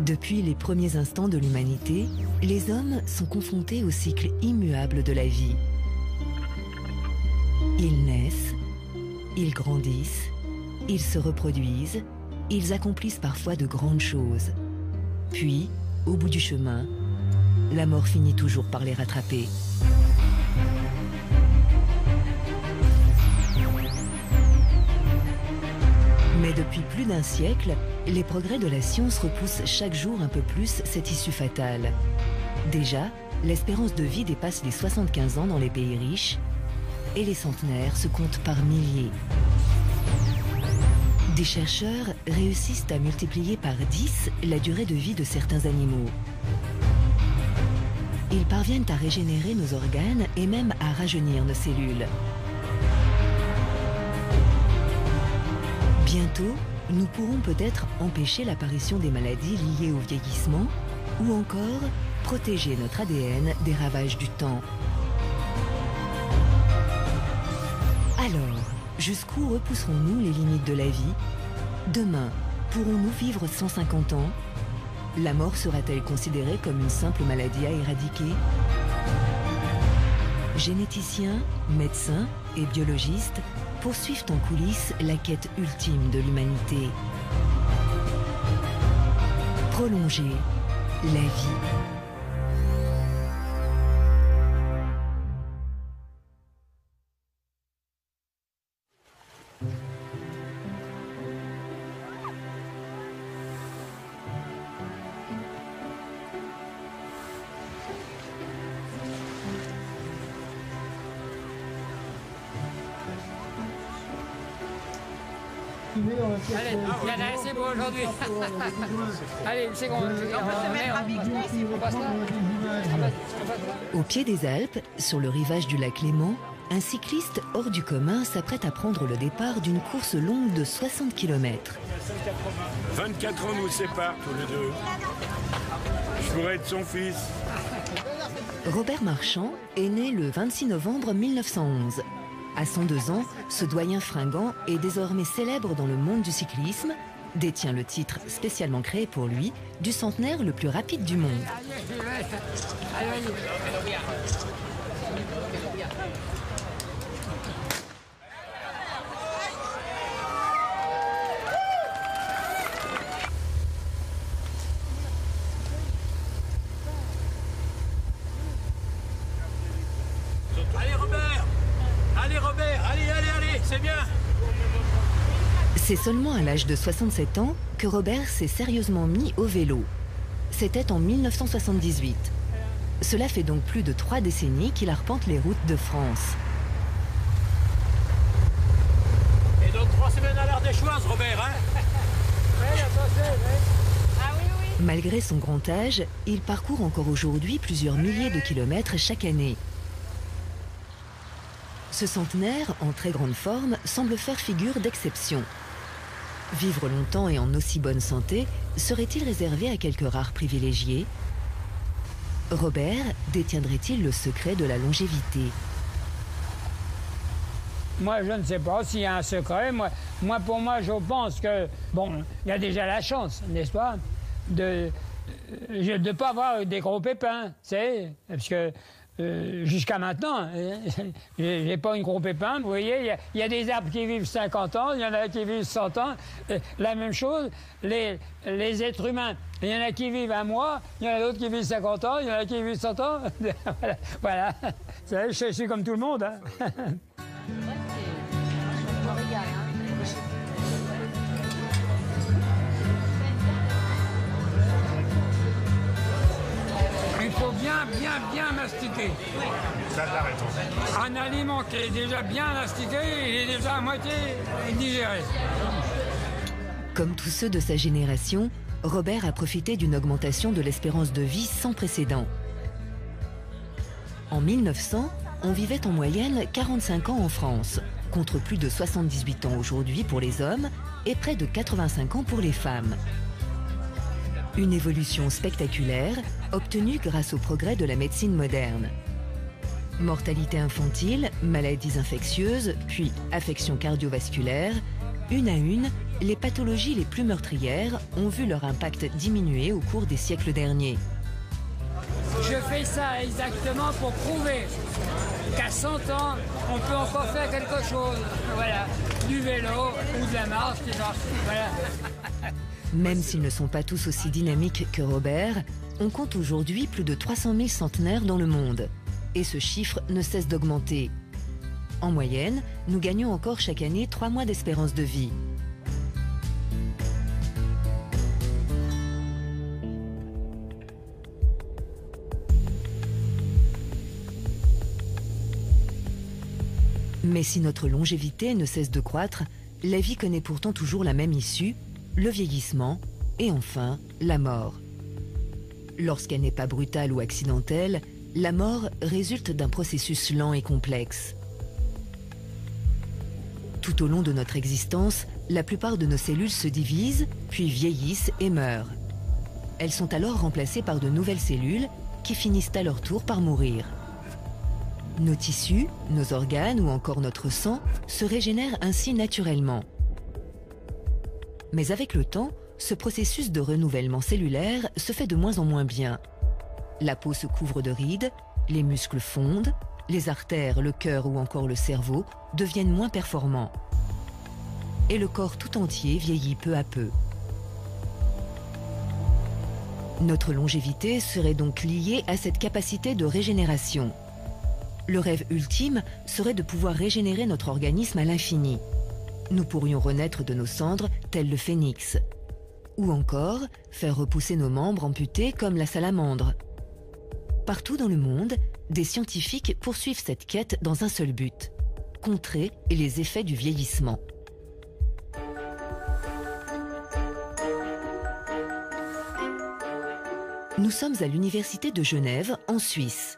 Depuis les premiers instants de l'humanité, les hommes sont confrontés au cycle immuable de la vie. Ils naissent, ils grandissent, ils se reproduisent, ils accomplissent parfois de grandes choses. Puis, au bout du chemin, la mort finit toujours par les rattraper. Mais depuis plus d'un siècle, les progrès de la science repoussent chaque jour un peu plus cette issue fatale. Déjà, l'espérance de vie dépasse les 75 ans dans les pays riches et les centenaires se comptent par milliers. Des chercheurs réussissent à multiplier par 10 la durée de vie de certains animaux. Ils parviennent à régénérer nos organes et même à rajeunir nos cellules. Bientôt, nous pourrons peut-être empêcher l'apparition des maladies liées au vieillissement ou encore protéger notre ADN des ravages du temps. Alors, jusqu'où repousserons-nous les limites de la vie? Demain, pourrons-nous vivre 150 ans? La mort sera-t-elle considérée comme une simple maladie à éradiquer? Généticiens, médecins et biologistes poursuivent en coulisses la quête ultime de l'humanité. Prolonger la vie. Allez, il y en a assez pour aujourd'hui. Allez, une seconde. On passe là. Au pied des Alpes, sur le rivage du lac Léman, un cycliste hors du commun s'apprête à prendre le départ d'une course longue de 60 km. 24 ans nous séparent tous les deux. Je pourrais être son fils. Robert Marchand est né le 26 novembre 1911. À 102 ans, ce doyen fringant est désormais célèbre dans le monde du cyclisme, détient le titre spécialement créé pour lui du centenaire le plus rapide du monde. C'est seulement à l'âge de 67 ans que Robert s'est sérieusement mis au vélo. C'était en 1978. Cela fait donc plus de 3 décennies qu'il arpente les routes de France. Et donc 3 semaines à l'heure des Choises, Robert, hein? Ah oui, oui. Malgré son grand âge, il parcourt encore aujourd'hui plusieurs milliers de kilomètres chaque année. Ce centenaire, en très grande forme, semble faire figure d'exception. Vivre longtemps et en aussi bonne santé serait-il réservé à quelques rares privilégiés? Robert détiendrait-il le secret de la longévité? Moi, je ne sais pas s'il y a un secret. Pour moi, je pense que, bon, il y a déjà la chance, n'est-ce pas, de ne pas avoir des gros pépins, c'est parce que jusqu'à maintenant, j'ai pas une gros pépin. Vous voyez, il y a des arbres qui vivent 50 ans, il y en a qui vivent 100 ans. La même chose, les êtres humains, il y en a qui vivent un mois, il y en a d'autres qui vivent 50 ans, il y en a qui vivent 100 ans. Voilà. Vous savez, je suis comme tout le monde. Hein. Il faut bien mastiquer. Un aliment qui est déjà bien mastiqué, il est déjà à moitié digéré. Comme tous ceux de sa génération, Robert a profité d'une augmentation de l'espérance de vie sans précédent. En 1900, on vivait en moyenne 45 ans en France, contre plus de 78 ans aujourd'hui pour les hommes et près de 85 ans pour les femmes. Une évolution spectaculaire obtenue grâce au progrès de la médecine moderne. Mortalité infantile, maladies infectieuses, puis affections cardiovasculaires, Une à une, les pathologies les plus meurtrières ont vu leur impact diminuer au cours des siècles derniers. Je fais ça exactement pour prouver qu'à 100 ans, on peut encore faire quelque chose. Voilà, du vélo ou de la marche, voilà. Même s'ils ne sont pas tous aussi dynamiques que Robert, on compte aujourd'hui plus de 300 000 centenaires dans le monde. Et ce chiffre ne cesse d'augmenter. En moyenne, nous gagnons encore chaque année 3 mois d'espérance de vie. Mais si notre longévité ne cesse de croître, la vie connaît pourtant toujours la même issue, le vieillissement et enfin la mort. Lorsqu'elle n'est pas brutale ou accidentelle, la mort résulte d'un processus lent et complexe. Tout au long de notre existence, la plupart de nos cellules se divisent, puis vieillissent et meurent. Elles sont alors remplacées par de nouvelles cellules qui finissent à leur tour par mourir. Nos tissus, nos organes ou encore notre sang se régénèrent ainsi naturellement. Mais avec le temps, ce processus de renouvellement cellulaire se fait de moins en moins bien. La peau se couvre de rides, les muscles fondent, les artères, le cœur ou encore le cerveau deviennent moins performants. Et le corps tout entier vieillit peu à peu. Notre longévité serait donc liée à cette capacité de régénération. Le rêve ultime serait de pouvoir régénérer notre organisme à l'infini. Nous pourrions renaître de nos cendres tel le phénix. Ou encore faire repousser nos membres amputés comme la salamandre. Partout dans le monde, des scientifiques poursuivent cette quête dans un seul but: contrer les effets du vieillissement. Nous sommes à l'Université de Genève, en Suisse.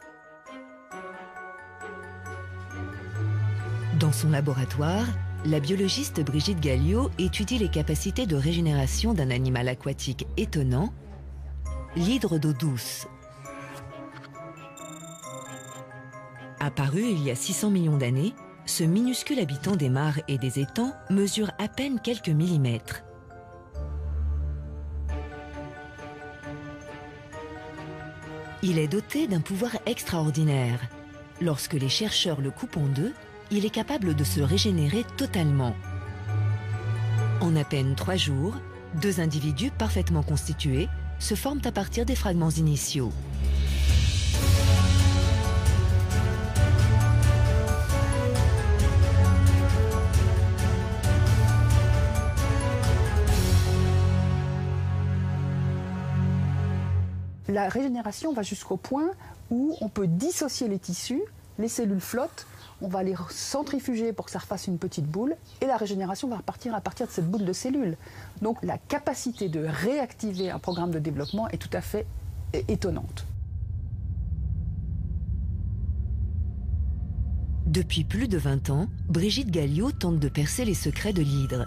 Dans son laboratoire, la biologiste Brigitte Gallio étudie les capacités de régénération d'un animal aquatique étonnant, l'hydre d'eau douce. Apparu il y a 600 millions d'années, ce minuscule habitant des mares et des étangs mesure à peine quelques millimètres. Il est doté d'un pouvoir extraordinaire. Lorsque les chercheurs le coupent en deux, il est capable de se régénérer totalement. En à peine 3 jours, 2 individus parfaitement constitués se forment à partir des fragments initiaux. La régénération va jusqu'au point où on peut dissocier les tissus, les cellules flottent, on va les centrifuger pour que ça refasse une petite boule et la régénération va repartir à partir de cette boule de cellules. Donc la capacité de réactiver un programme de développement est tout à fait étonnante. Depuis plus de 20 ans, Brigitte Gallio tente de percer les secrets de l'hydre.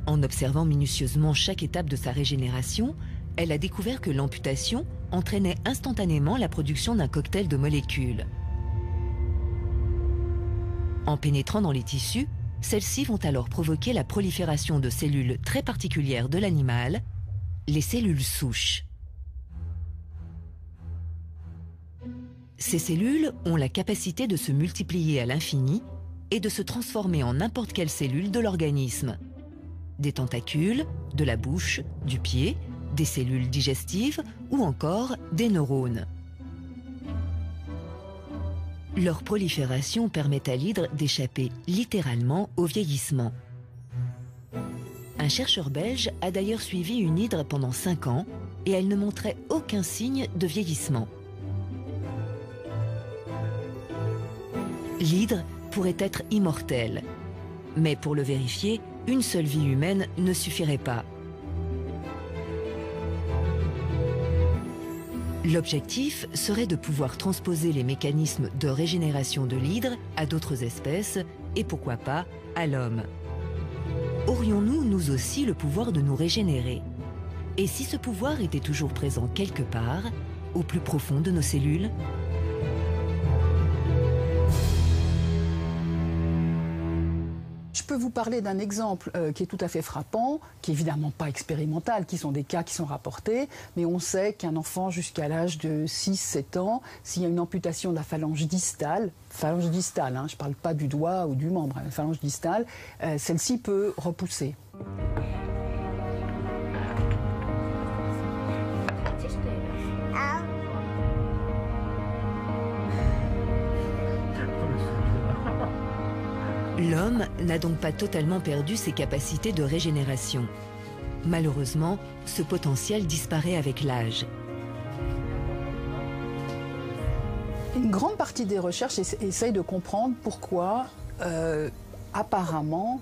En observant minutieusement chaque étape de sa régénération, elle a découvert que l'amputation entraînait instantanément la production d'un cocktail de molécules. En pénétrant dans les tissus, celles-ci vont alors provoquer la prolifération de cellules très particulières de l'animal, les cellules souches. Ces cellules ont la capacité de se multiplier à l'infini et de se transformer en n'importe quelle cellule de l'organisme. Des tentacules, de la bouche, du pied, des cellules digestives ou encore des neurones. Leur prolifération permet à l'hydre d'échapper littéralement au vieillissement. Un chercheur belge a d'ailleurs suivi une hydre pendant 5 ans et elle ne montrait aucun signe de vieillissement. L'hydre pourrait être immortelle, mais pour le vérifier, une seule vie humaine ne suffirait pas. L'objectif serait de pouvoir transposer les mécanismes de régénération de l'hydre à d'autres espèces et pourquoi pas à l'homme. Aurions-nous nous aussi le pouvoir de nous régénérer? Et si ce pouvoir était toujours présent quelque part, au plus profond de nos cellules? Je peux vous parler d'un exemple qui est tout à fait frappant, qui est évidemment pas expérimental, qui sont des cas qui sont rapportés, mais on sait qu'un enfant jusqu'à l'âge de 6-7 ans, s'il y a une amputation de la phalange distale, hein, je ne parle pas du doigt ou du membre, la phalange distale, celle-ci peut repousser. L'homme n'a donc pas totalement perdu ses capacités de régénération. Malheureusement, ce potentiel disparaît avec l'âge. Une grande partie des recherches essaye de comprendre pourquoi, apparemment,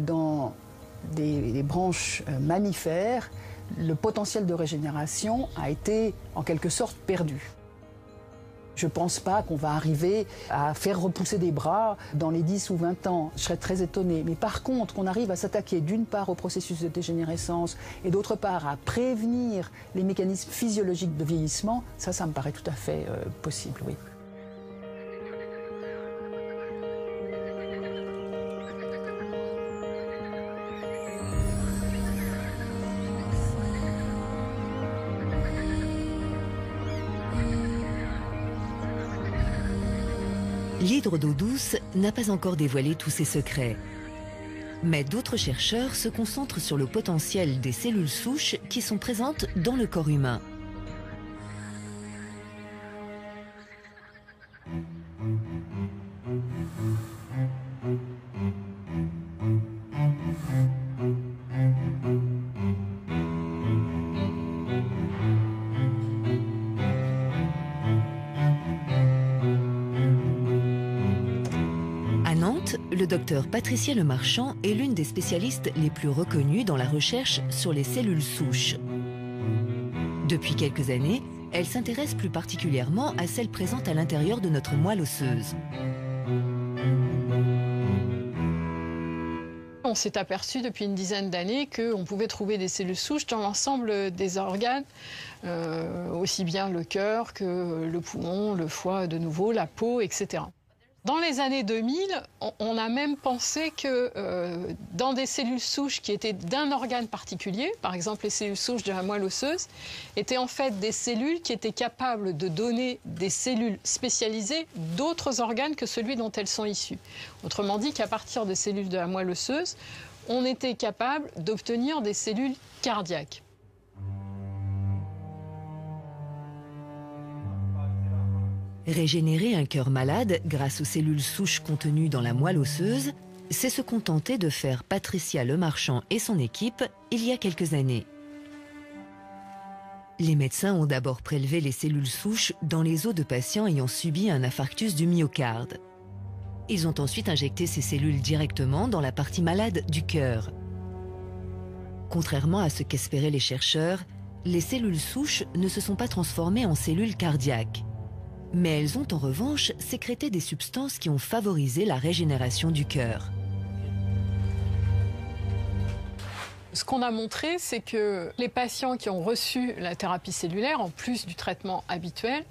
dans des branches mammifères, le potentiel de régénération a été en quelque sorte perdu. Je ne pense pas qu'on va arriver à faire repousser des bras dans les 10 ou 20 ans. Je serais très étonnée. Mais par contre, qu'on arrive à s'attaquer d'une part au processus de dégénérescence et d'autre part à prévenir les mécanismes physiologiques de vieillissement, ça me paraît tout à fait possible, oui. L'hydre d'eau douce n'a pas encore dévoilé tous ses secrets. Mais d'autres chercheurs se concentrent sur le potentiel des cellules souches qui sont présentes dans le corps humain. Le docteur Patricia Lemarchand est l'une des spécialistes les plus reconnues dans la recherche sur les cellules souches. Depuis quelques années, elle s'intéresse plus particulièrement à celles présentes à l'intérieur de notre moelle osseuse. On s'est aperçu depuis une dizaine d'années qu'on pouvait trouver des cellules souches dans l'ensemble des organes, aussi bien le cœur que le poumon, le foie de nouveau, la peau, etc. Dans les années 2000, on a même pensé que dans des cellules souches qui étaient d'un organe particulier, par exemple les cellules souches de la moelle osseuse, étaient en fait des cellules qui étaient capables de donner des cellules spécialisées d'autres organes que celui dont elles sont issues. Autrement dit qu'à partir des cellules de la moelle osseuse, on était capable d'obtenir des cellules cardiaques. Régénérer un cœur malade grâce aux cellules souches contenues dans la moelle osseuse, c'est se contenter de faire Patricia Lemarchand et son équipe il y a quelques années. Les médecins ont d'abord prélevé les cellules souches dans les os de patients ayant subi un infarctus du myocarde. Ils ont ensuite injecté ces cellules directement dans la partie malade du cœur. Contrairement à ce qu'espéraient les chercheurs, les cellules souches ne se sont pas transformées en cellules cardiaques. Mais elles ont en revanche sécrété des substances qui ont favorisé la régénération du cœur. Ce qu'on a montré, c'est que les patients qui ont reçu la thérapie cellulaire, en plus du traitement habituel,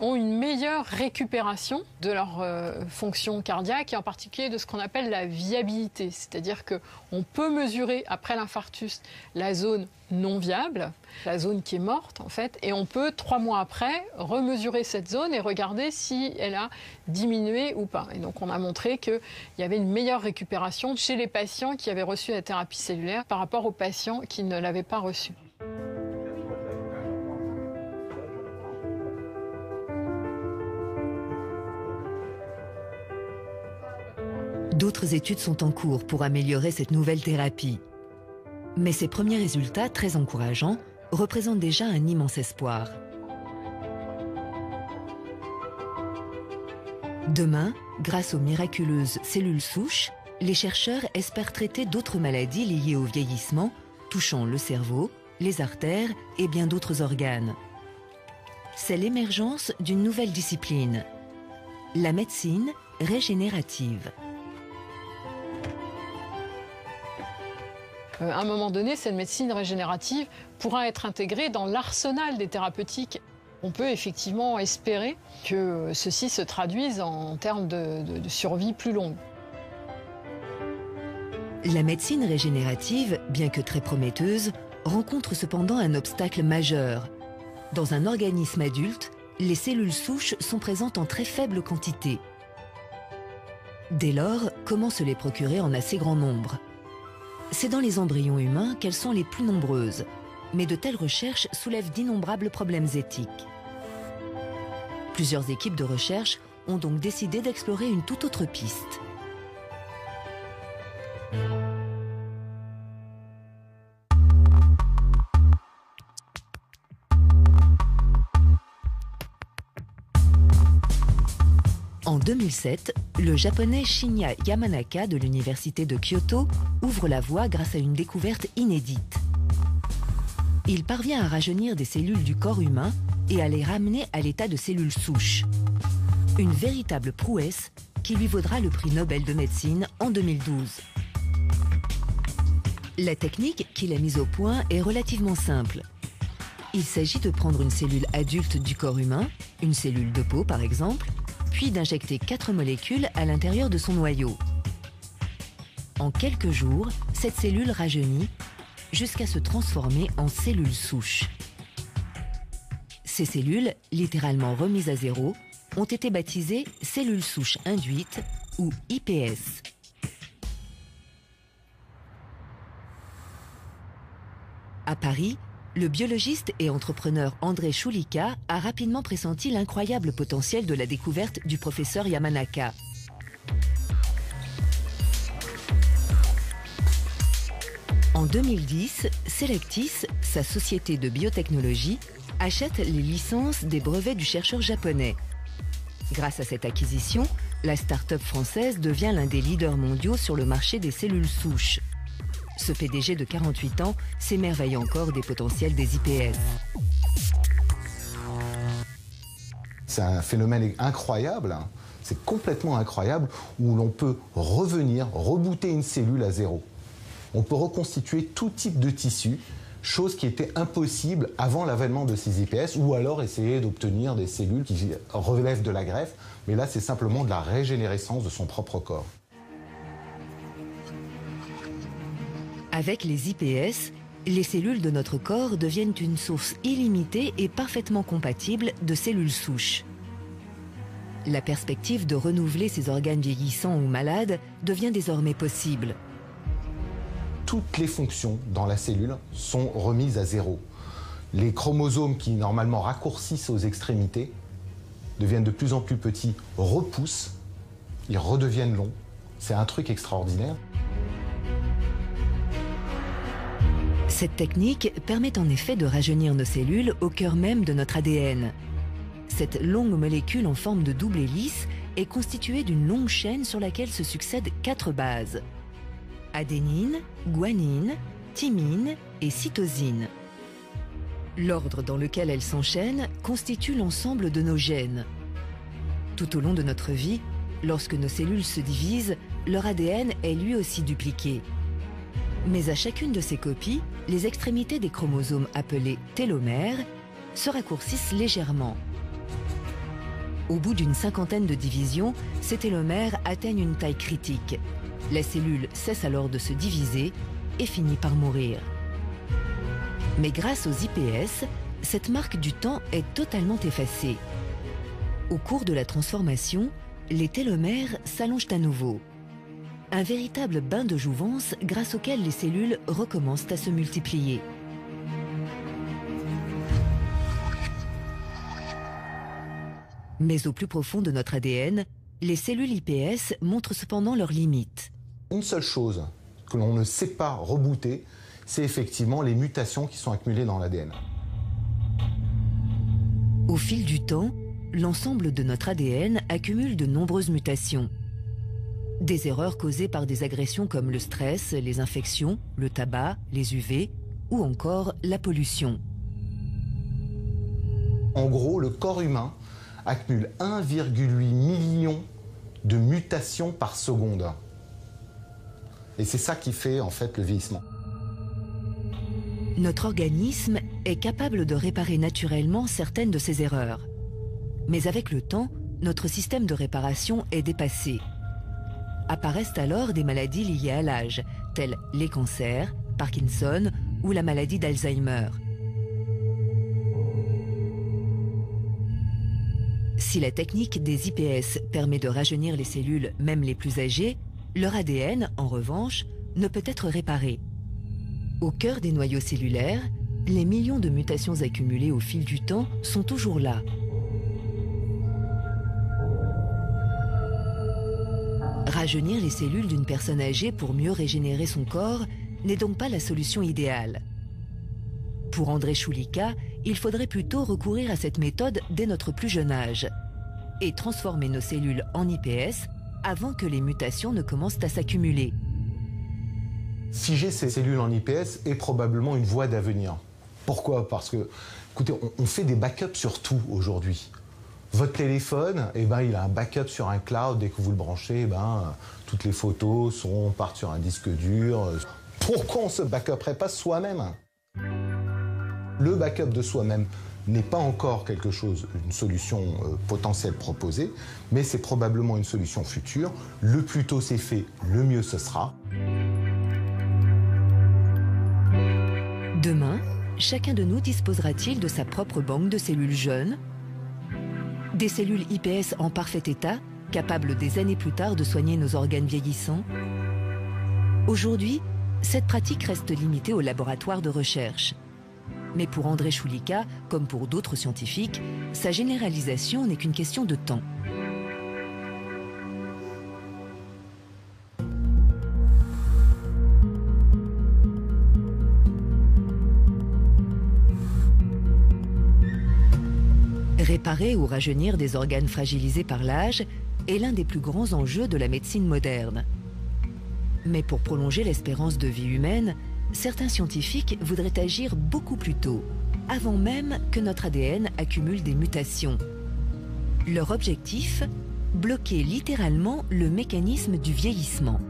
ont une meilleure récupération de leur fonction cardiaque et en particulier de ce qu'on appelle la viabilité. C'est-à-dire qu'on peut mesurer après l'infarctus la zone non viable, la zone qui est morte en fait, et on peut 3 mois après remesurer cette zone et regarder si elle a diminué ou pas. Et donc on a montré qu'il y avait une meilleure récupération chez les patients qui avaient reçu la thérapie cellulaire par rapport aux patients qui ne l'avaient pas reçue. D'autres études sont en cours pour améliorer cette nouvelle thérapie. Mais ces premiers résultats, très encourageants, représentent déjà un immense espoir. Demain, grâce aux miraculeuses cellules souches, les chercheurs espèrent traiter d'autres maladies liées au vieillissement, touchant le cerveau, les artères et bien d'autres organes. C'est l'émergence d'une nouvelle discipline, la médecine régénérative. À un moment donné, cette médecine régénérative pourra être intégrée dans l'arsenal des thérapeutiques. On peut effectivement espérer que ceci se traduise en termes de survie plus longue. La médecine régénérative, bien que très prometteuse, rencontre cependant un obstacle majeur. Dans un organisme adulte, les cellules souches sont présentes en très faible quantité. Dès lors, comment se les procurer en assez grand nombre? C'est dans les embryons humains qu'elles sont les plus nombreuses, mais de telles recherches soulèvent d'innombrables problèmes éthiques. Plusieurs équipes de recherche ont donc décidé d'explorer une toute autre piste. En 2007, le japonais Shinya Yamanaka de l'université de Kyoto ouvre la voie grâce à une découverte inédite. Il parvient à rajeunir des cellules du corps humain et à les ramener à l'état de cellules souches. Une véritable prouesse qui lui vaudra le prix Nobel de médecine en 2012. La technique qu'il a mise au point est relativement simple. Il s'agit de prendre une cellule adulte du corps humain, une cellule de peau par exemple, puis d'injecter 4 molécules à l'intérieur de son noyau. En quelques jours, cette cellule rajeunit jusqu'à se transformer en cellules souches. Ces cellules, littéralement remises à zéro, ont été baptisées cellules souches induites ou IPS. À Paris, le biologiste et entrepreneur André Choulika a rapidement pressenti l'incroyable potentiel de la découverte du professeur Yamanaka. En 2010, Selectis, sa société de biotechnologie, achète les licences des brevets du chercheur japonais. Grâce à cette acquisition, la start-up française devient l'un des leaders mondiaux sur le marché des cellules souches. Ce PDG de 48 ans s'émerveille encore des potentiels des IPS. C'est un phénomène incroyable, c'est complètement incroyable, où l'on peut revenir, rebooter une cellule à zéro. On peut reconstituer tout type de tissu, chose qui était impossible avant l'avènement de ces IPS, ou alors essayer d'obtenir des cellules qui relèvent de la greffe, mais là c'est simplement de la régénérescence de son propre corps. Avec les IPS, les cellules de notre corps deviennent une source illimitée et parfaitement compatible de cellules souches. La perspective de renouveler ces organes vieillissants ou malades devient désormais possible. Toutes les fonctions dans la cellule sont remises à zéro. Les chromosomes qui normalement raccourcissent aux extrémités deviennent de plus en plus petits, repoussent, ils redeviennent longs. C'est un truc extraordinaire. Cette technique permet en effet de rajeunir nos cellules au cœur même de notre ADN. Cette longue molécule en forme de double hélice est constituée d'une longue chaîne sur laquelle se succèdent 4 bases. Adénine, guanine, thymine et cytosine. L'ordre dans lequel elles s'enchaînent constitue l'ensemble de nos gènes. Tout au long de notre vie, lorsque nos cellules se divisent, leur ADN est lui aussi dupliqué. Mais à chacune de ces copies, les extrémités des chromosomes appelés télomères se raccourcissent légèrement. Au bout d'une cinquantaine de divisions, ces télomères atteignent une taille critique. La cellule cesse alors de se diviser et finit par mourir. Mais grâce aux IPS, cette marque du temps est totalement effacée. Au cours de la transformation, les télomères s'allongent à nouveau. Un véritable bain de jouvence grâce auquel les cellules recommencent à se multiplier. Mais au plus profond de notre ADN, les cellules IPS montrent cependant leurs limites. Une seule chose que l'on ne sait pas rebooter, c'est effectivement les mutations qui sont accumulées dans l'ADN. Au fil du temps, l'ensemble de notre ADN accumule de nombreuses mutations. Des erreurs causées par des agressions comme le stress, les infections, le tabac, les UV ou encore la pollution. En gros, le corps humain accumule 1,8 million de mutations par seconde. Et c'est ça qui fait en fait le vieillissement. Notre organisme est capable de réparer naturellement certaines de ces erreurs. Mais avec le temps, notre système de réparation est dépassé. Apparaissent alors des maladies liées à l'âge, telles les cancers, Parkinson ou la maladie d'Alzheimer. Si la technique des IPS permet de rajeunir les cellules, même les plus âgées, leur ADN, en revanche, ne peut être réparé. Au cœur des noyaux cellulaires, les millions de mutations accumulées au fil du temps sont toujours là. Rajeunir les cellules d'une personne âgée pour mieux régénérer son corps n'est donc pas la solution idéale. Pour André Choulika, il faudrait plutôt recourir à cette méthode dès notre plus jeune âge et transformer nos cellules en IPS avant que les mutations ne commencent à s'accumuler. Figer ces cellules en IPS est probablement une voie d'avenir. Pourquoi? Parce que, écoutez, on fait des backups sur tout aujourd'hui. Votre téléphone, il a un backup sur un cloud. Dès que vous le branchez, toutes les photos partent sur un disque dur. Pourquoi on ne se backuperait pas soi-même? Le backup de soi-même n'est pas encore une solution potentielle proposée, mais c'est probablement une solution future. Le plus tôt c'est fait, le mieux ce sera. Demain, chacun de nous disposera-t-il de sa propre banque de cellules jeunes? Des cellules IPS en parfait état, capables des années plus tard de soigner nos organes vieillissants? Aujourd'hui, cette pratique reste limitée aux laboratoires de recherche. Mais pour André Choulika, comme pour d'autres scientifiques, sa généralisation n'est qu'une question de temps. Réparer ou rajeunir des organes fragilisés par l'âge est l'un des plus grands enjeux de la médecine moderne. Mais pour prolonger l'espérance de vie humaine, certains scientifiques voudraient agir beaucoup plus tôt, avant même que notre ADN accumule des mutations. Leur objectif, bloquer littéralement le mécanisme du vieillissement.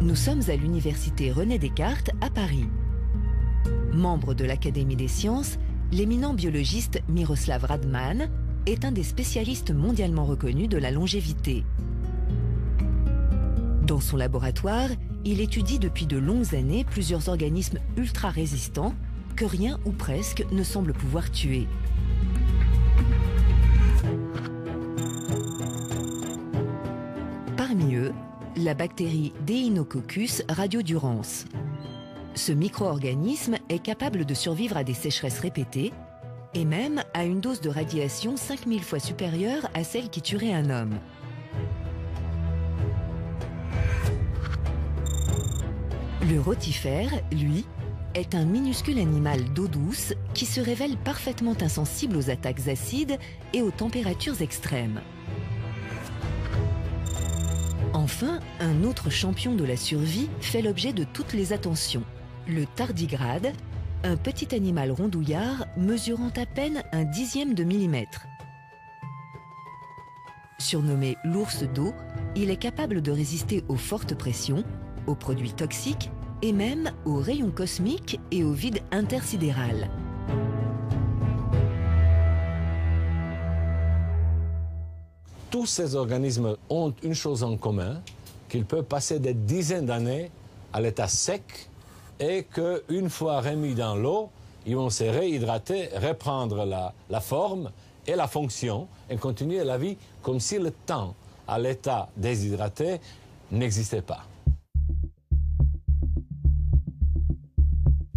Nous sommes à l'université René Descartes à Paris. Membre de l'Académie des sciences, l'éminent biologiste Miroslav Radman est un des spécialistes mondialement reconnus de la longévité. Dans son laboratoire, il étudie depuis de longues années plusieurs organismes ultra résistants que rien ou presque ne semble pouvoir tuer. Parmi eux, la bactérie Deinococcus radiodurans. Ce micro-organisme est capable de survivre à des sécheresses répétées et même à une dose de radiation 5000 fois supérieure à celle qui tuerait un homme. Le rotifère, lui, est un minuscule animal d'eau douce qui se révèle parfaitement insensible aux attaques acides et aux températures extrêmes. Enfin, un autre champion de la survie fait l'objet de toutes les attentions. Le tardigrade, un petit animal rondouillard mesurant à peine 1/10 de millimètre. Surnommé l'ours d'eau, il est capable de résister aux fortes pressions, aux produits toxiques et même aux rayons cosmiques et au vide intersidéral. Tous ces organismes ont une chose en commun, qu'ils peuvent passer des dizaines d'années à l'état sec et qu'une fois remis dans l'eau, ils vont se réhydrater, reprendre la forme et la fonction et continuer la vie comme si le temps à l'état déshydraté n'existait pas.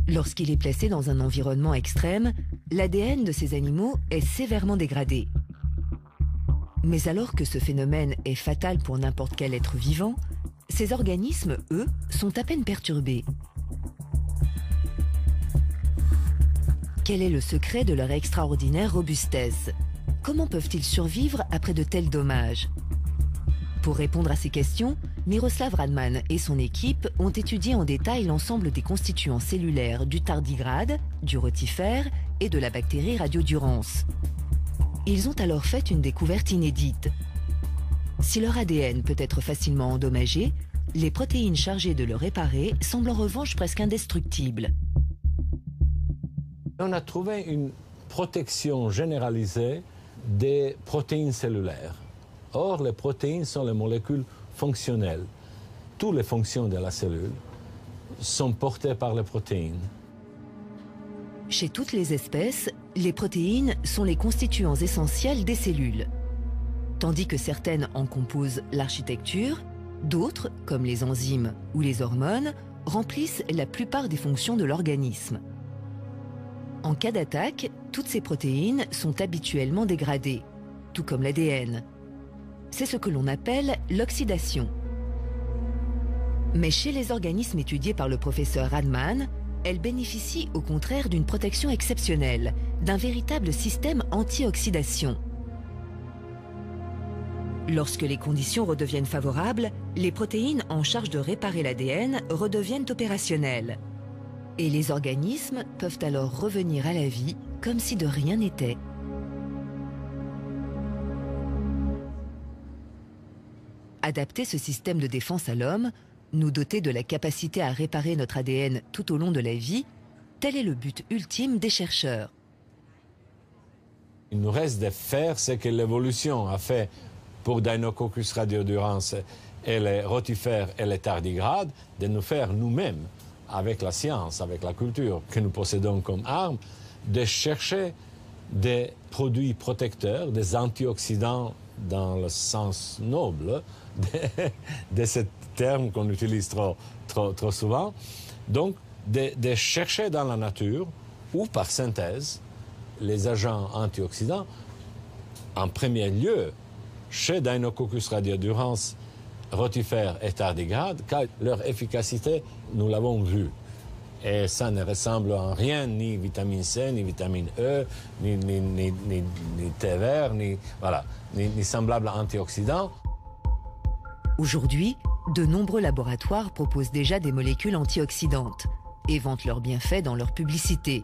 Lorsqu'il est placé dans un environnement extrême, l'ADN de ces animaux est sévèrement dégradé. Mais alors que ce phénomène est fatal pour n'importe quel être vivant, ces organismes, eux, sont à peine perturbés. Quel est le secret de leur extraordinaire robustesse? Comment peuvent-ils survivre après de tels dommages? Pour répondre à ces questions, Miroslav Radman et son équipe ont étudié en détail l'ensemble des constituants cellulaires du tardigrade, du rotifère et de la bactérie radiodurans. Ils ont alors fait une découverte inédite. Si leur ADN peut être facilement endommagé, les protéines chargées de le réparer semblent en revanche presque indestructibles. On a trouvé une protection généralisée des protéines cellulaires. Or, les protéines sont les molécules fonctionnelles. Toutes les fonctions de la cellule sont portées par les protéines. Chez toutes les espèces, les protéines sont les constituants essentiels des cellules. Tandis que certaines en composent l'architecture, d'autres, comme les enzymes ou les hormones, remplissent la plupart des fonctions de l'organisme. En cas d'attaque, toutes ces protéines sont habituellement dégradées, tout comme l'ADN. C'est ce que l'on appelle l'oxydation. Mais chez les organismes étudiés par le professeur Radman, elles bénéficient au contraire d'une protection exceptionnelle, d'un véritable système anti-oxydation. Lorsque les conditions redeviennent favorables, les protéines en charge de réparer l'ADN redeviennent opérationnelles. Et les organismes peuvent alors revenir à la vie comme si de rien n'était. Adapter ce système de défense à l'homme, nous doter de la capacité à réparer notre ADN tout au long de la vie, tel est le but ultime des chercheurs. Il nous reste de faire ce que l'évolution a fait pour Deinococcus radiodurans et les rotifères et les tardigrades, de nous faire nous-mêmes, avec la science, avec la culture que nous possédons comme arme, de chercher des produits protecteurs, des antioxydants dans le sens noble de ce terme qu'on utilise trop souvent. Donc, de chercher dans la nature ou par synthèse les agents antioxydants, en premier lieu, chez Deinococcus radiodurans, rotifères et tardigrades, car leur efficacité, nous l'avons vu. Et ça ne ressemble en rien ni vitamine C, ni vitamine E, ni thé vert, ni semblable antioxydant. Aujourd'hui, de nombreux laboratoires proposent déjà des molécules antioxydantes et vantent leurs bienfaits dans leur publicité.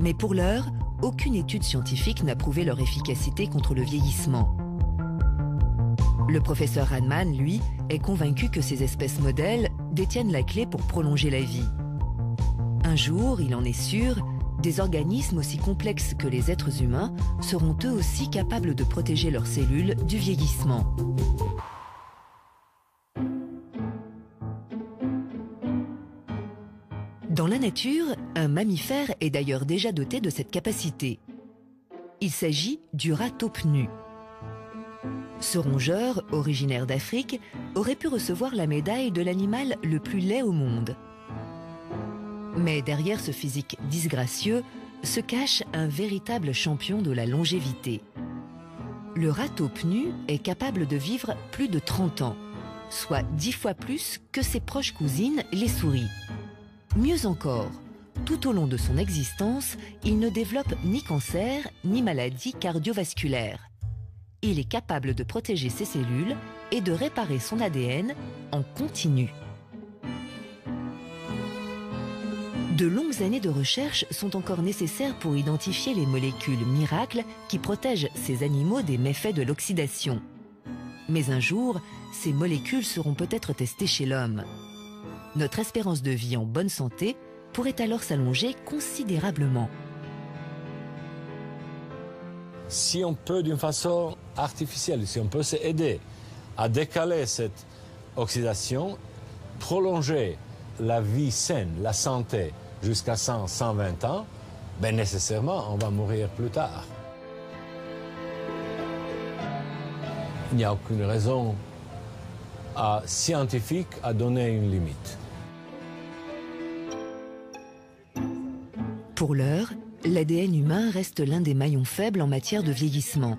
Mais pour l'heure, aucune étude scientifique n'a prouvé leur efficacité contre le vieillissement. Le professeur Radman, lui, est convaincu que ces espèces modèles détiennent la clé pour prolonger la vie. Un jour, il en est sûr, des organismes aussi complexes que les êtres humains seront eux aussi capables de protéger leurs cellules du vieillissement. Dans la nature, un mammifère est d'ailleurs déjà doté de cette capacité. Il s'agit du rat taupe nu. Ce rongeur, originaire d'Afrique, aurait pu recevoir la médaille de l'animal le plus laid au monde. Mais derrière ce physique disgracieux se cache un véritable champion de la longévité. Le rat taupe nu est capable de vivre plus de 30 ans, soit 10 fois plus que ses proches cousines, les souris. Mieux encore, tout au long de son existence, il ne développe ni cancer ni maladie cardiovasculaire. Il est capable de protéger ses cellules et de réparer son ADN en continu. De longues années de recherche sont encore nécessaires pour identifier les molécules miracles qui protègent ces animaux des méfaits de l'oxydation. Mais un jour, ces molécules seront peut-être testées chez l'homme. Notre espérance de vie en bonne santé pourrait alors s'allonger considérablement. Si on peut d'une façon artificielle, si on peut s'aider à décaler cette oxydation, prolonger la vie saine, la santé, jusqu'à 100, 120 ans, ben nécessairement, on va mourir plus tard. Il n'y a aucune raison scientifique à donner une limite. Pour l'heure, l'ADN humain reste l'un des maillons faibles en matière de vieillissement.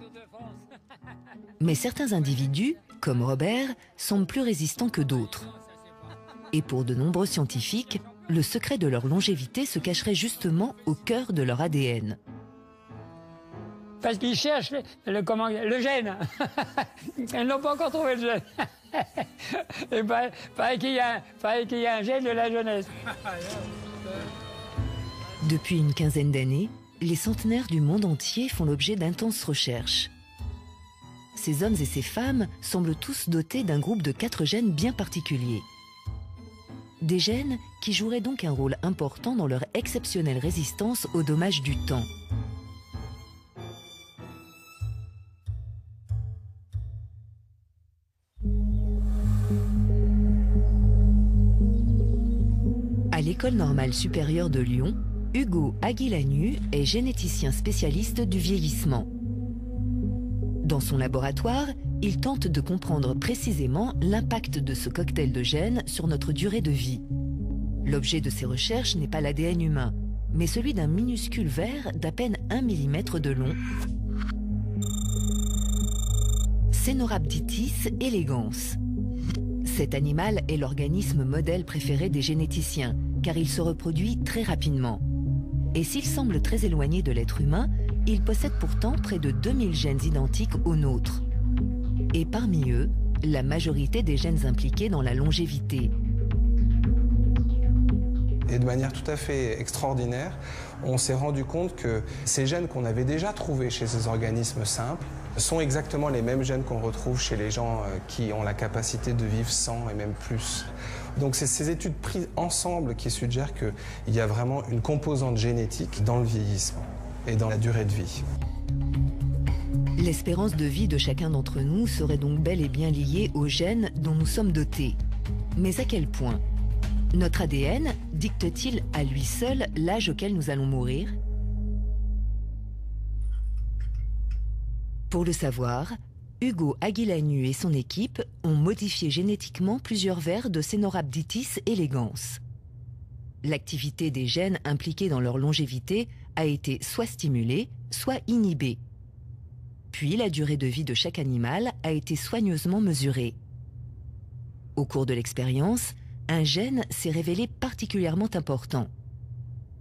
Mais certains individus, comme Robert, semblent plus résistants que d'autres. Et pour de nombreux scientifiques, le secret de leur longévité se cacherait justement au cœur de leur ADN. Parce qu'ils cherchent le gène. Ils n'ont pas encore trouvé le gène. Et paraît qu'il y a un gène de la jeunesse. Depuis une quinzaine d'années, les centenaires du monde entier font l'objet d'intenses recherches. Ces hommes et ces femmes semblent tous dotés d'un groupe de 4 gènes bien particuliers. Des gènes qui joueraient donc un rôle important dans leur exceptionnelle résistance aux dommages du temps. l'École normale supérieure de Lyon, Hugo Aguilanu est généticien spécialiste du vieillissement. Dans son laboratoire, il tente de comprendre précisément l'impact de ce cocktail de gènes sur notre durée de vie. L'objet de ses recherches n'est pas l'ADN humain, mais celui d'un minuscule ver d'à peine 1 mm de long, Caenorhabditis elegans. Cet animal est l'organisme modèle préféré des généticiens, car il se reproduit très rapidement. Et s'il semble très éloigné de l'être humain, il possède pourtant près de 2000 gènes identiques aux nôtres. Et parmi eux, la majorité des gènes impliqués dans la longévité. Et de manière tout à fait extraordinaire, on s'est rendu compte que ces gènes qu'on avait déjà trouvés chez ces organismes simples sont exactement les mêmes gènes qu'on retrouve chez les gens qui ont la capacité de vivre 100 et même plus. Donc c'est ces études prises ensemble qui suggèrent qu'il y a vraiment une composante génétique dans le vieillissement et dans la durée de vie. L'espérance de vie de chacun d'entre nous serait donc bel et bien liée aux gènes dont nous sommes dotés. Mais à quel point ? Notre ADN dicte-t-il à lui seul l'âge auquel nous allons mourir ? Pour le savoir, Hugo Aguilanu et son équipe ont modifié génétiquement plusieurs vers de Caenorhabditis elegans. L'activité des gènes impliqués dans leur longévité a été soit stimulée, soit inhibée. Puis la durée de vie de chaque animal a été soigneusement mesurée. Au cours de l'expérience, un gène s'est révélé particulièrement important.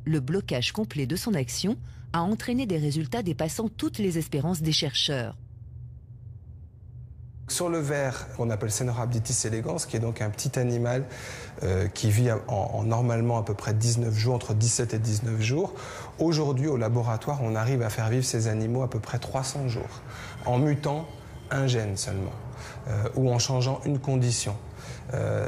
Le blocage complet de son action a entraîné des résultats dépassant toutes les espérances des chercheurs. Sur le ver qu'on appelle Caenorhabditis elegans, qui est donc un petit animal qui vit en normalement à peu près 19 jours, entre 17 et 19 jours, aujourd'hui au laboratoire on arrive à faire vivre ces animaux à peu près 300 jours, en mutant un gène seulement, ou en changeant une condition.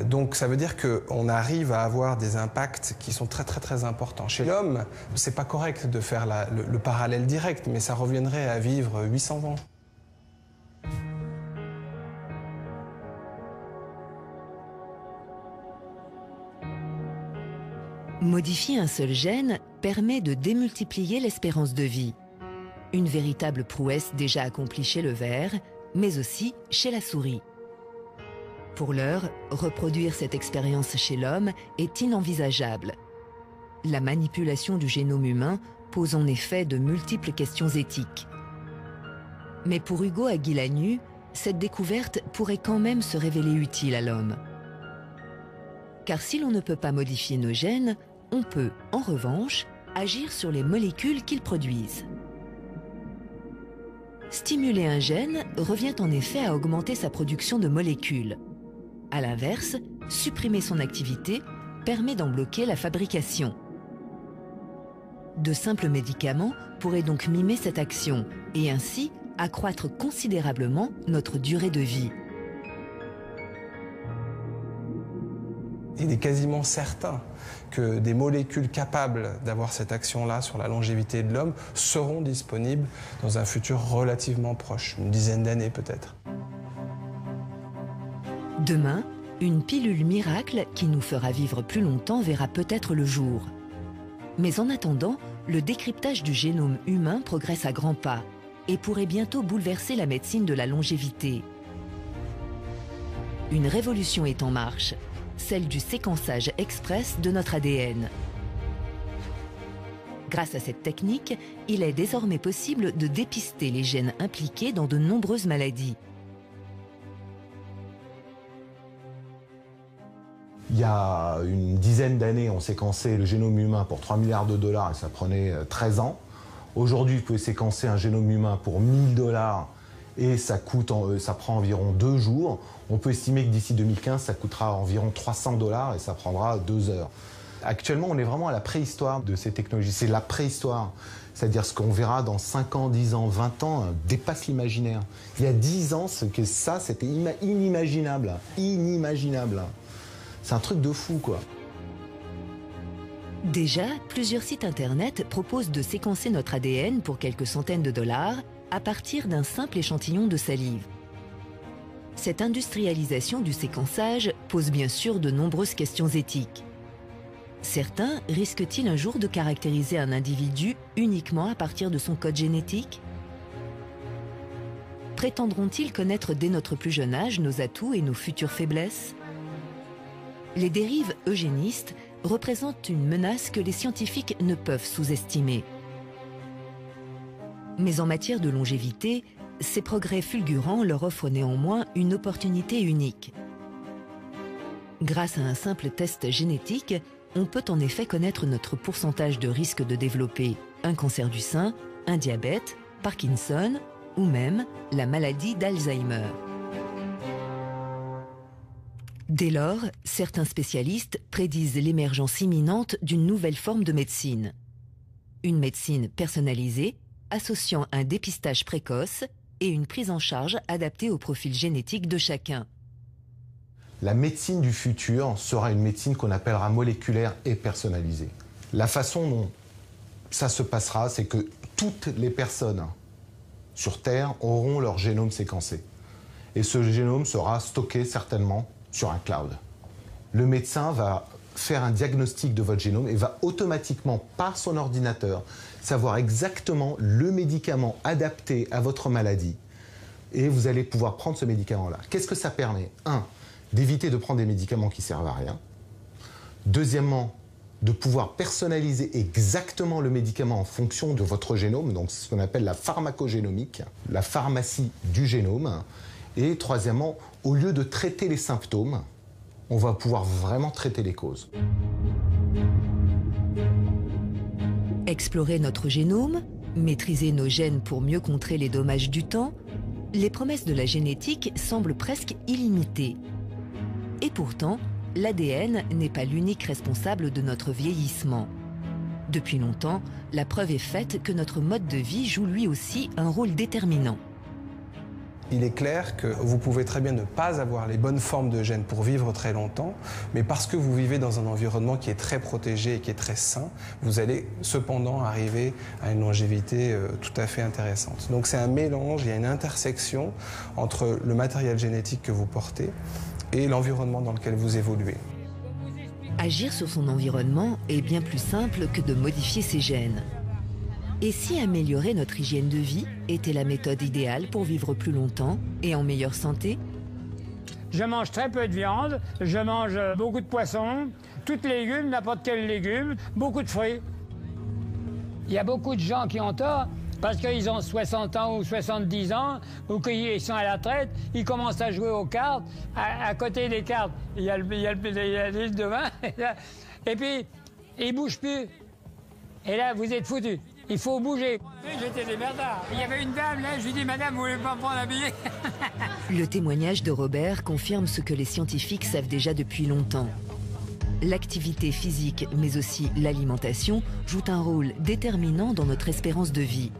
Donc ça veut dire qu'on arrive à avoir des impacts qui sont très importants. Chez l'homme, c'est pas correct de faire le parallèle direct, mais ça reviendrait à vivre 800 ans. Modifier un seul gène permet de démultiplier l'espérance de vie. Une véritable prouesse déjà accomplie chez le ver, mais aussi chez la souris. Pour l'heure, reproduire cette expérience chez l'homme est inenvisageable. La manipulation du génome humain pose en effet de multiples questions éthiques. Mais pour Hugo Aguilanu, cette découverte pourrait quand même se révéler utile à l'homme. Car si l'on ne peut pas modifier nos gènes, on peut, en revanche, agir sur les molécules qu'ils produisent. Stimuler un gène revient en effet à augmenter sa production de molécules. À l'inverse, supprimer son activité permet d'en bloquer la fabrication. De simples médicaments pourraient donc mimer cette action et ainsi accroître considérablement notre durée de vie. Il est quasiment certain que des molécules capables d'avoir cette action-là sur la longévité de l'homme seront disponibles dans un futur relativement proche, une dizaine d'années peut-être. Demain, une pilule miracle qui nous fera vivre plus longtemps verra peut-être le jour. Mais en attendant, le décryptage du génome humain progresse à grands pas et pourrait bientôt bouleverser la médecine de la longévité. Une révolution est en marche, celle du séquençage express de notre ADN. Grâce à cette technique, il est désormais possible de dépister les gènes impliqués dans de nombreuses maladies. Il y a une dizaine d'années, on séquençait le génome humain pour 3 milliards de dollars et ça prenait 13 ans. Aujourd'hui, vous pouvez séquencer un génome humain pour 1000 dollars et ça prend environ 2 jours. On peut estimer que d'ici 2015, ça coûtera environ 300 dollars et ça prendra 2 heures. Actuellement, on est vraiment à la préhistoire de ces technologies. C'est la préhistoire. C'est-à-dire ce qu'on verra dans 5 ans, 10 ans, 20 ans dépasse l'imaginaire. Il y a 10 ans, c'était inimaginable. Inimaginable. C'est un truc de fou, quoi. Déjà, plusieurs sites internet proposent de séquencer notre ADN pour quelques centaines de dollars à partir d'un simple échantillon de salive. Cette industrialisation du séquençage pose bien sûr de nombreuses questions éthiques. Certains risquent-ils un jour de caractériser un individu uniquement à partir de son code génétique? Prétendront-ils connaître dès notre plus jeune âge nos atouts et nos futures faiblesses? Les dérives eugénistes représentent une menace que les scientifiques ne peuvent sous-estimer. Mais en matière de longévité, ces progrès fulgurants leur offrent néanmoins une opportunité unique. Grâce à un simple test génétique, on peut en effet connaître notre pourcentage de risque de développer un cancer du sein, un diabète, Parkinson ou même la maladie d'Alzheimer. Dès lors, certains spécialistes prédisent l'émergence imminente d'une nouvelle forme de médecine. Une médecine personnalisée, associant un dépistage précoce et une prise en charge adaptée au profil génétique de chacun. La médecine du futur sera une médecine qu'on appellera moléculaire et personnalisée. La façon dont ça se passera, c'est que toutes les personnes sur Terre auront leur génome séquencé. Et ce génome sera stocké certainement sur un cloud. Le médecin va faire un diagnostic de votre génome et va automatiquement, par son ordinateur, savoir exactement le médicament adapté à votre maladie. Et vous allez pouvoir prendre ce médicament-là. Qu'est-ce que ça permet? 1. D'éviter de prendre des médicaments qui ne servent à rien. Deuxièmement, de pouvoir personnaliser exactement le médicament en fonction de votre génome, donc c'est ce qu'on appelle la pharmacogénomique, la pharmacie du génome. Et troisièmement, au lieu de traiter les symptômes, on va pouvoir vraiment traiter les causes. Explorer notre génome, maîtriser nos gènes pour mieux contrer les dommages du temps, les promesses de la génétique semblent presque illimitées. Et pourtant, l'ADN n'est pas l'unique responsable de notre vieillissement. Depuis longtemps, la preuve est faite que notre mode de vie joue lui aussi un rôle déterminant. Il est clair que vous pouvez très bien ne pas avoir les bonnes formes de gènes pour vivre très longtemps, mais parce que vous vivez dans un environnement qui est très protégé et qui est très sain, vous allez cependant arriver à une longévité tout à fait intéressante. Donc c'est un mélange, il y a une intersection entre le matériel génétique que vous portez et l'environnement dans lequel vous évoluez. Agir sur son environnement est bien plus simple que de modifier ses gènes. Et si améliorer notre hygiène de vie était la méthode idéale pour vivre plus longtemps et en meilleure santé? Je mange très peu de viande, je mange beaucoup de poissons, tous les légumes, n'importe quel légume, beaucoup de fruits. Il y a beaucoup de gens qui ont tort parce qu'ils ont 60 ans ou 70 ans ou qu'ils sont à la retraite, ils commencent à jouer aux cartes. À côté des cartes, il y a le liste de vin et puis ils ne bougent plus. Et là, vous êtes foutus. Il faut bouger. J'étais des merdards. Il y avait une dame, là, je lui dis, madame, vous voulez pas prendre un billet? Le témoignage de Robert confirme ce que les scientifiques savent déjà depuis longtemps. L'activité physique, mais aussi l'alimentation, jouent un rôle déterminant dans notre espérance de vie.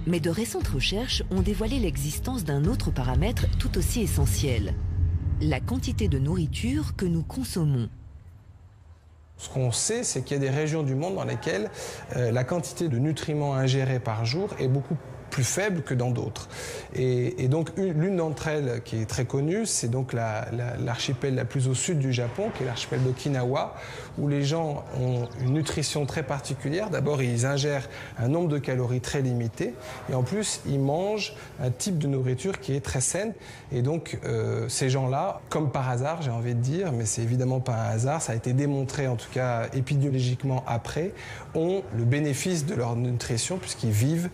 Mais de récentes recherches ont dévoilé l'existence d'un autre paramètre tout aussi essentiel. La quantité de nourriture que nous consommons. Ce qu'on sait, c'est qu'il y a des régions du monde dans lesquelles la quantité de nutriments ingérés par jour est beaucoup plus faible que dans d'autres. Et donc l'une d'entre elles qui est très connue, c'est donc l'archipel la plus au sud du Japon, qui est l'archipel d'Okinawa, où les gens ont une nutrition très particulière. D'abord, ils ingèrent un nombre de calories très limité, et en plus, ils mangent un type de nourriture qui est très saine. Et donc, ces gens-là, comme par hasard, j'ai envie de dire, mais c'est évidemment pas un hasard, ça a été démontré en tout cas épidémiologiquement après, ont le bénéfice de leur nutrition puisqu'ils vivent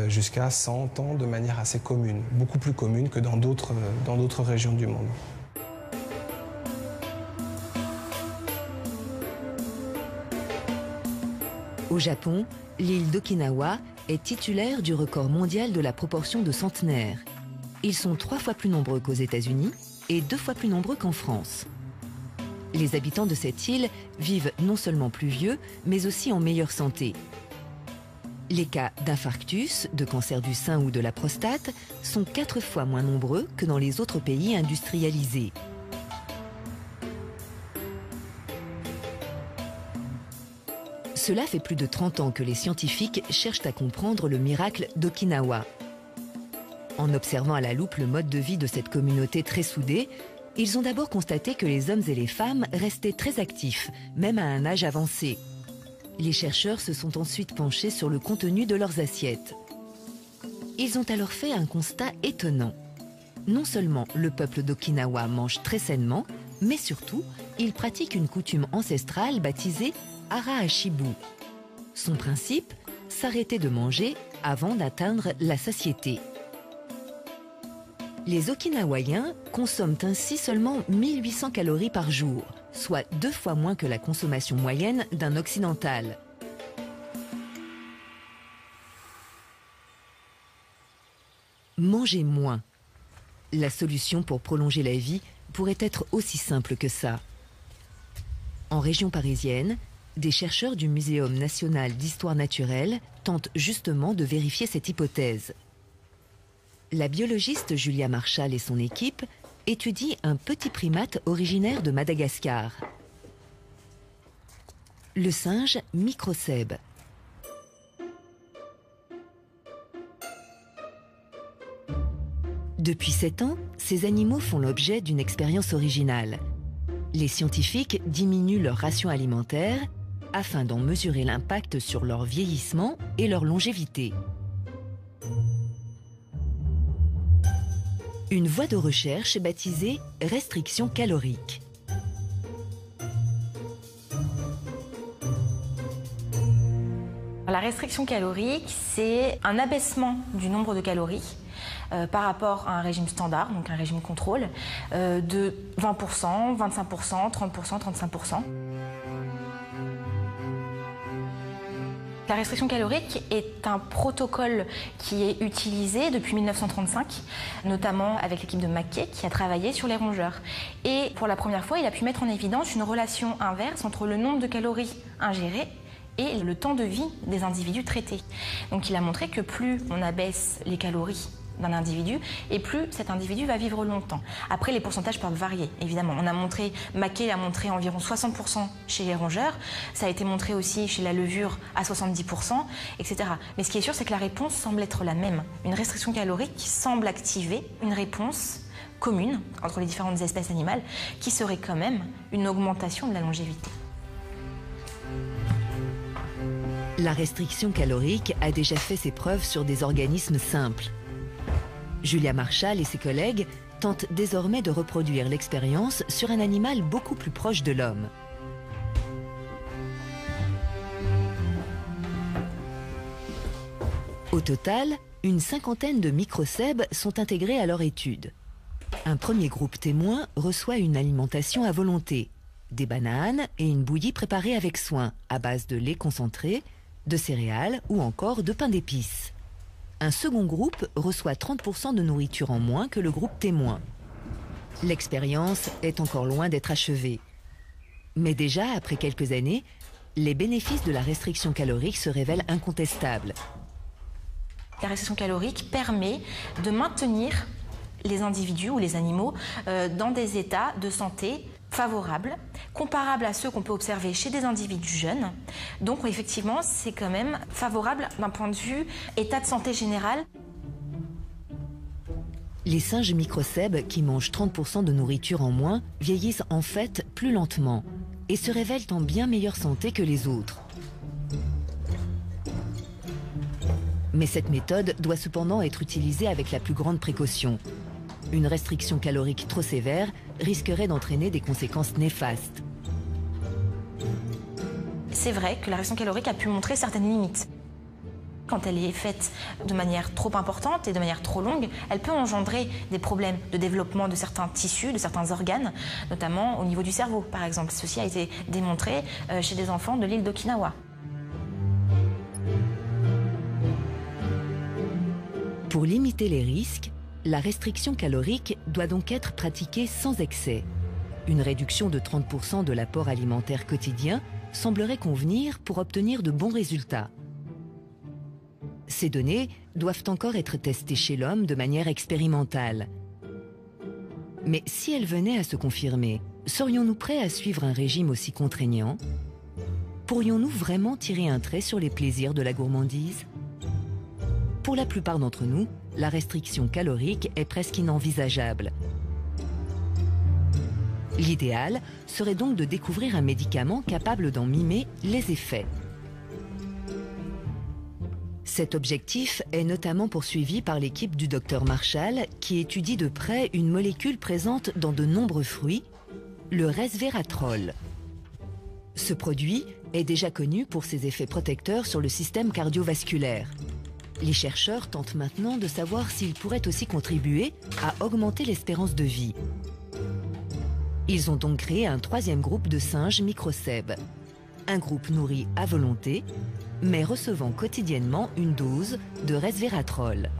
jusqu'à 100 ans de manière assez commune, beaucoup plus commune que dans d'autres régions du monde. Au Japon, l'île d'Okinawa est titulaire du record mondial de la proportion de centenaires. Ils sont 3 fois plus nombreux qu'aux États-Unis et 2 fois plus nombreux qu'en France. Les habitants de cette île vivent non seulement plus vieux, mais aussi en meilleure santé. Les cas d'infarctus, de cancer du sein ou de la prostate sont 4 fois moins nombreux que dans les autres pays industrialisés. Cela fait plus de 30 ans que les scientifiques cherchent à comprendre le miracle d'Okinawa. En observant à la loupe le mode de vie de cette communauté très soudée, Ils ont d'abord constaté que les hommes et les femmes restaient très actifs, même à un âge avancé. Les chercheurs se sont ensuite penchés sur le contenu de leurs assiettes. Ils ont alors fait un constat étonnant. Non seulement le peuple d'Okinawa mange très sainement, mais surtout, il pratique une coutume ancestrale baptisée Ara-Ashibu. Son principe, s'arrêter de manger avant d'atteindre la satiété. Les Okinawaïens consomment ainsi seulement 1800 calories par jour, soit 2 fois moins que la consommation moyenne d'un occidental. Manger moins. La solution pour prolonger la vie pourrait être aussi simple que ça. En région parisienne, des chercheurs du Muséum national d'histoire naturelle tentent justement de vérifier cette hypothèse. La biologiste Julia Marchal et son équipe étudient un petit primate originaire de Madagascar. Le singe microcèbe. Depuis 7 ans, ces animaux font l'objet d'une expérience originale. Les scientifiques diminuent leur ration alimentaire afin d'en mesurer l'impact sur leur vieillissement et leur longévité. Une voie de recherche baptisée restriction calorique. La restriction calorique, c'est un abaissement du nombre de calories par rapport à un régime standard, donc un régime contrôle, de 20%, 25%, 30%, 35%. La restriction calorique est un protocole qui est utilisé depuis 1935, notamment avec l'équipe de Mackay qui a travaillé sur les rongeurs. Et pour la première fois, il a pu mettre en évidence une relation inverse entre le nombre de calories ingérées et le temps de vie des individus traités. Donc il a montré que plus on abaisse les calories d'un individu, et plus cet individu va vivre longtemps. Après, les pourcentages peuvent varier, évidemment. Mackay a montré environ 60% chez les rongeurs, ça a été montré aussi chez la levure à 70%, etc. Mais ce qui est sûr, c'est que la réponse semble être la même. Une restriction calorique qui semble activer une réponse commune entre les différentes espèces animales, qui serait quand même une augmentation de la longévité. La restriction calorique a déjà fait ses preuves sur des organismes simples. Julia Marchal et ses collègues tentent désormais de reproduire l'expérience sur un animal beaucoup plus proche de l'homme. Au total, une 50aine de microcèbes sont intégrés à leur étude. Un premier groupe témoin reçoit une alimentation à volonté, des bananes et une bouillie préparée avec soin, à base de lait concentré, de céréales ou encore de pain d'épices. Un second groupe reçoit 30% de nourriture en moins que le groupe témoin. L'expérience est encore loin d'être achevée. Mais déjà, après quelques années, les bénéfices de la restriction calorique se révèlent incontestables. La restriction calorique permet de maintenir les individus ou les animaux dans des états de santé favorables, comparables à ceux qu'on peut observer chez des individus jeunes. Donc effectivement, c'est quand même favorable d'un point de vue état de santé général. Les singes microcèbes qui mangent 30% de nourriture en moins vieillissent en fait plus lentement et se révèlent en bien meilleure santé que les autres. Mais cette méthode doit cependant être utilisée avec la plus grande précaution. Une restriction calorique trop sévère risquerait d'entraîner des conséquences néfastes. C'est vrai que la restriction calorique a pu montrer certaines limites. Quand elle est faite de manière trop importante et de manière trop longue, elle peut engendrer des problèmes de développement de certains tissus, de certains organes, notamment au niveau du cerveau, par exemple. Ceci a été démontré chez des enfants de l'île d'Okinawa. Pour limiter les risques, la restriction calorique doit donc être pratiquée sans excès. Une réduction de 30% de l'apport alimentaire quotidien semblerait convenir pour obtenir de bons résultats. Ces données doivent encore être testées chez l'homme de manière expérimentale. Mais si elles venaient à se confirmer, serions-nous prêts à suivre un régime aussi contraignant? Pourrions-nous vraiment tirer un trait sur les plaisirs de la gourmandise? Pour la plupart d'entre nous, la restriction calorique est presque inenvisageable. L'idéal serait donc de découvrir un médicament capable d'en mimer les effets. Cet objectif est notamment poursuivi par l'équipe du Dr Marshall qui étudie de près une molécule présente dans de nombreux fruits, le resveratrol. Ce produit est déjà connu pour ses effets protecteurs sur le système cardiovasculaire. Les chercheurs tentent maintenant de savoir s'il pourrait aussi contribuer à augmenter l'espérance de vie. Ils ont donc créé un troisième groupe de singes microcèbes. Un groupe nourri à volonté, mais recevant quotidiennement une dose de resveratrol.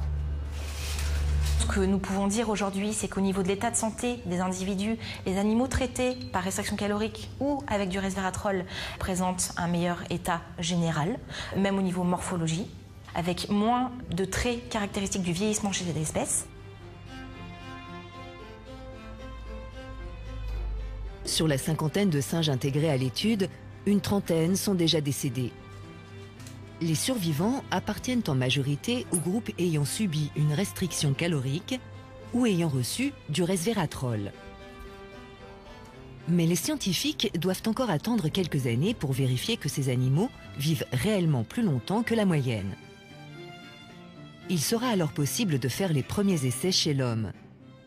Ce que nous pouvons dire aujourd'hui, c'est qu'au niveau de l'état de santé des individus, les animaux traités par restriction calorique ou avec du resveratrol présentent un meilleur état général, même au niveau morphologie, avec moins de traits caractéristiques du vieillissement chez cette espèce. Sur la cinquantaine de singes intégrés à l'étude, une trentaine sont déjà décédés. Les survivants appartiennent en majorité au groupe ayant subi une restriction calorique ou ayant reçu du resveratrol. Mais les scientifiques doivent encore attendre quelques années pour vérifier que ces animaux vivent réellement plus longtemps que la moyenne. Il sera alors possible de faire les premiers essais chez l'homme.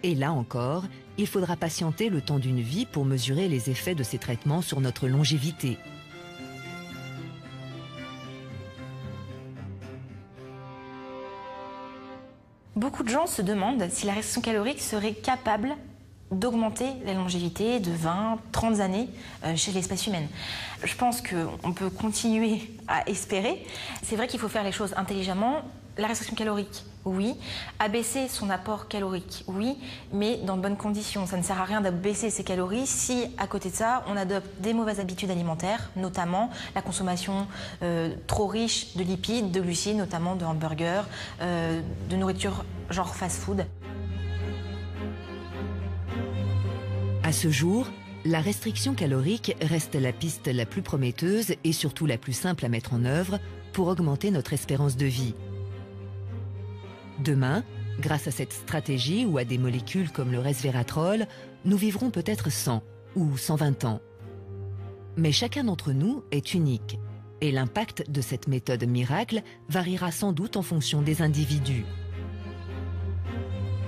Et là encore, il faudra patienter le temps d'une vie pour mesurer les effets de ces traitements sur notre longévité. Beaucoup de gens se demandent si la restriction calorique serait capable d'augmenter la longévité de 20, 30 années chez l'espèce humaine. Je pense qu'on peut continuer à espérer. C'est vrai qu'il faut faire les choses intelligemment. La restriction calorique, oui. Abaisser son apport calorique, oui, mais dans de bonnes conditions. Ça ne sert à rien d'abaisser ses calories si, à côté de ça, on adopte des mauvaises habitudes alimentaires, notamment la consommation trop riche de lipides, de glucides, notamment de hamburgers, de nourriture genre fast-food. À ce jour, la restriction calorique reste la piste la plus prometteuse et surtout la plus simple à mettre en œuvre pour augmenter notre espérance de vie. Demain, grâce à cette stratégie ou à des molécules comme le resveratrol, nous vivrons peut-être 100 ou 120 ans. Mais chacun d'entre nous est unique et l'impact de cette méthode miracle variera sans doute en fonction des individus.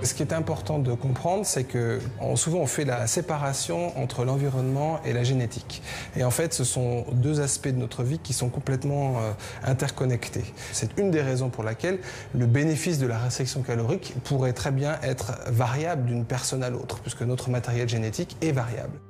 Ce qui est important de comprendre, c'est que souvent on fait la séparation entre l'environnement et la génétique. Et en fait, ce sont deux aspects de notre vie qui sont complètement interconnectés. C'est une des raisons pour laquelle le bénéfice de la restriction calorique pourrait très bien être variable d'une personne à l'autre, puisque notre matériel génétique est variable.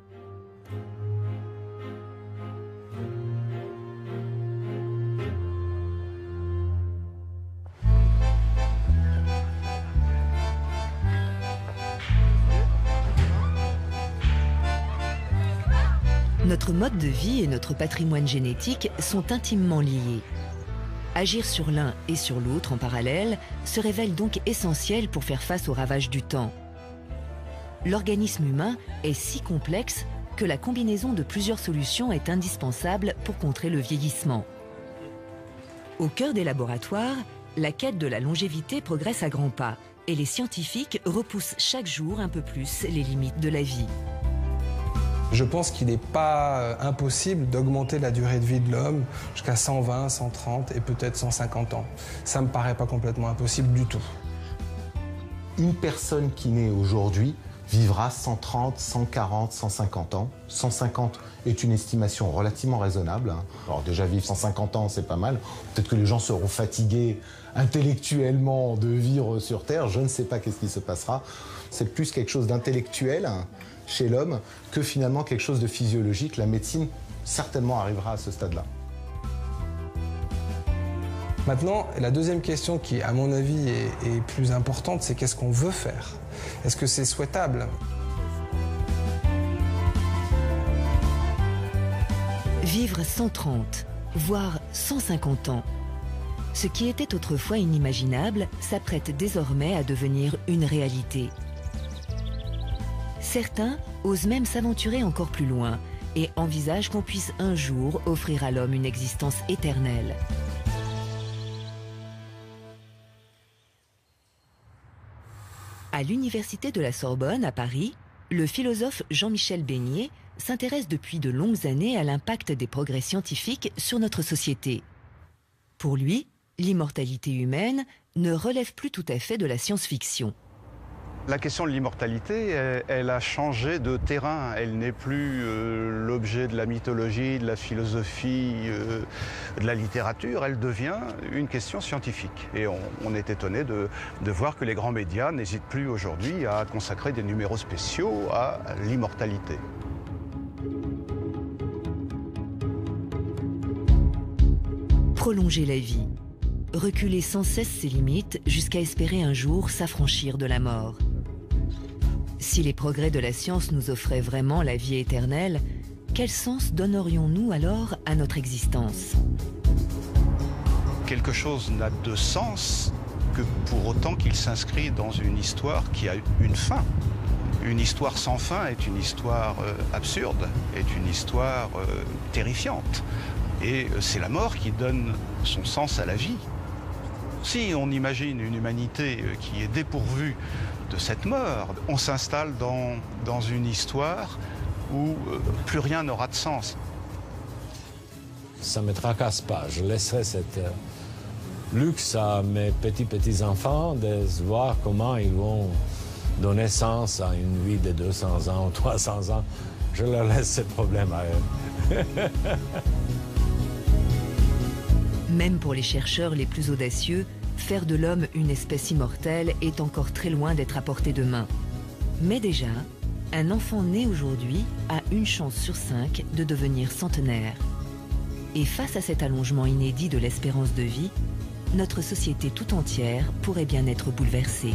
Notre mode de vie et notre patrimoine génétique sont intimement liés. Agir sur l'un et sur l'autre en parallèle se révèle donc essentiel pour faire face aux ravages du temps. L'organisme humain est si complexe que la combinaison de plusieurs solutions est indispensable pour contrer le vieillissement. Au cœur des laboratoires, la quête de la longévité progresse à grands pas et les scientifiques repoussent chaque jour un peu plus les limites de la vie. Je pense qu'il n'est pas impossible d'augmenter la durée de vie de l'homme jusqu'à 120, 130 et peut-être 150 ans. Ça ne me paraît pas complètement impossible du tout. Une personne qui naît aujourd'hui vivra 130, 140, 150 ans. 150 est une estimation relativement raisonnable. Alors déjà vivre 150 ans, c'est pas mal. Peut-être que les gens seront fatigués intellectuellement de vivre sur Terre. Je ne sais pas qu'est-ce qui se passera. C'est plus quelque chose d'intellectuel chez l'homme que finalement quelque chose de physiologique. La médecine certainement arrivera à ce stade-là. Maintenant, la deuxième question qui, à mon avis, est plus importante, c'est qu'est-ce qu'on veut faire? Est-ce que c'est souhaitable? Vivre 130, voire 150 ans. Ce qui était autrefois inimaginable s'apprête désormais à devenir une réalité. Certains osent même s'aventurer encore plus loin et envisagent qu'on puisse un jour offrir à l'homme une existence éternelle. À l'université de la Sorbonne, à Paris, le philosophe Jean-Michel Beignet s'intéresse depuis de longues années à l'impact des progrès scientifiques sur notre société. Pour lui, l'immortalité humaine ne relève plus tout à fait de la science-fiction. La question de l'immortalité, elle a changé de terrain. Elle n'est plus l'objet de la mythologie, de la philosophie, de la littérature. Elle devient une question scientifique. Et on est étonné de voir que les grands médias n'hésitent plus aujourd'hui à consacrer des numéros spéciaux à l'immortalité. Prolonger la vie, reculer sans cesse ses limites jusqu'à espérer un jour s'affranchir de la mort. Si les progrès de la science nous offraient vraiment la vie éternelle, quel sens donnerions-nous alors à notre existence? Quelque chose n'a de sens que pour autant qu'il s'inscrit dans une histoire qui a une fin. Une histoire sans fin est une histoire absurde, est une histoire terrifiante. Et c'est la mort qui donne son sens à la vie. Si on imagine une humanité qui est dépourvue de cette mort, on s'installe dans une histoire où plus rien n'aura de sens. Ça ne me tracasse pas. Je laisserai cette luxe à mes petits-enfants de voir comment ils vont donner sens à une vie de 200 ans ou 300 ans. Je leur laisse ces problèmes à eux. Même pour les chercheurs les plus audacieux, faire de l'homme une espèce immortelle est encore très loin d'être à portée de main. Mais déjà, un enfant né aujourd'hui a une chance sur 5 de devenir centenaire. Et face à cet allongement inédit de l'espérance de vie, notre société tout entière pourrait bien être bouleversée.